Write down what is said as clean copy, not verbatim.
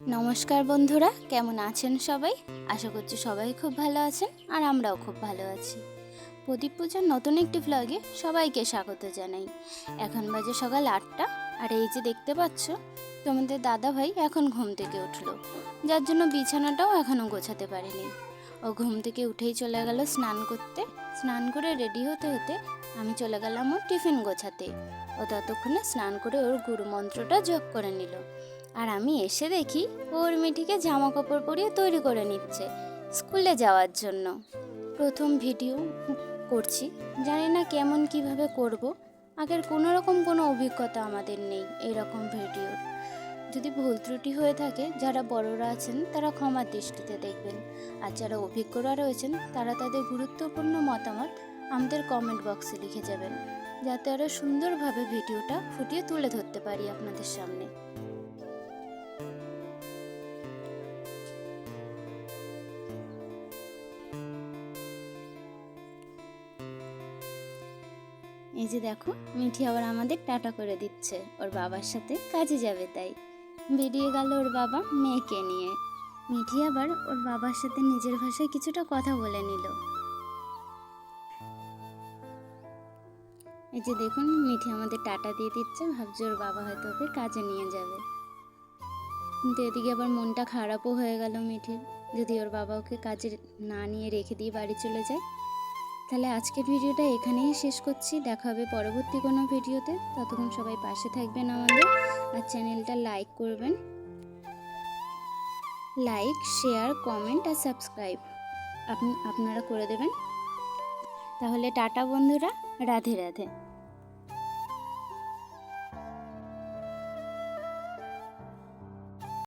নমস্কার বন্ধুরা, কেমন আছেন সবাই? আশা করছি সবাই খুব ভালো আছেন আর আমরাও খুব ভালো আছি। প্রদীপ পূজার নতুন একটি ভ্লগে সবাইকে স্বাগত জানাই। এখন বাজে সকাল 8টা আর এই যে দেখতে পাচ্ছ তোমাদের দাদা ভাই এখন ঘুম থেকে উঠলো, যার জন্য বিছানাটাও এখনও গোছাতে পারেনি। ও ঘুম থেকে উঠেই চলে গেল স্নান করতে। স্নান করে রেডি হতে হতে আমি চলে গেলাম ওর টিফিন গোছাতে। ও ততক্ষণে স্নান করে ওর গুরু মন্ত্রটা জপ করে নিল। আর আমি এসে দেখি ওর মিঠিকে জামা কাপড় পরিয়ে তৈরি করে নিচ্ছে স্কুলে যাওয়ার জন্য। প্রথম ভিডিও করছি, জানি না কেমন কিভাবে করব। আগের কোনো অভিজ্ঞতা আমাদের নেই এরকম ভিডিওর। যদি ভুল ত্রুটি হয়ে থাকে, যারা বড়রা আছেন তারা ক্ষমার দৃষ্টিতে দেখবেন, আর যারা অভিজ্ঞরা রয়েছেন তারা তাদের গুরুত্বপূর্ণ মতামত আমাদের কমেন্ট বক্সে লিখে যাবেন, যাতে আরও সুন্দরভাবে ভিডিওটা ফুটিয়ে তুলে ধরতে পারি আপনাদের সামনে। এই যে দেখো, মিঠি আবার আমাদের টাটা করে দিচ্ছে, ওর বাবার সাথে কাজে যাবে তাই। বেরিয়ে গেল ওর বাবা মেয়েকে নিয়ে। মিঠি আবার ওর বাবার সাথে নিজের ভাষায় কিছুটা কথা বলে নিল। এই যে দেখুন, মিঠি আমাদের টাটা দিয়ে দিচ্ছে, ভাবছে ওর বাবা হয়তো ওকে কাজে নিয়ে যাবে। কিন্তু এদিকে আবার মনটা খারাপও হয়ে গেল মিঠির, যদি ওর বাবা ওকে কাজে না নিয়ে রেখে দিয়ে বাড়ি চলে যায়। তাহলে আজকের ভিডিওটা এখানেই শেষ করছি, দেখা হবে পরবর্তী কোনো ভিডিওতে। ততক্ষণ সবাই পাশে থাকবেন আমাদের, আর চ্যানেলটা লাইক করবেন। লাইক, শেয়ার, কমেন্ট আর সাবস্ক্রাইব আপনারা করে দেবেন। তাহলে টাটা বন্ধুরা, রাধে রাধে।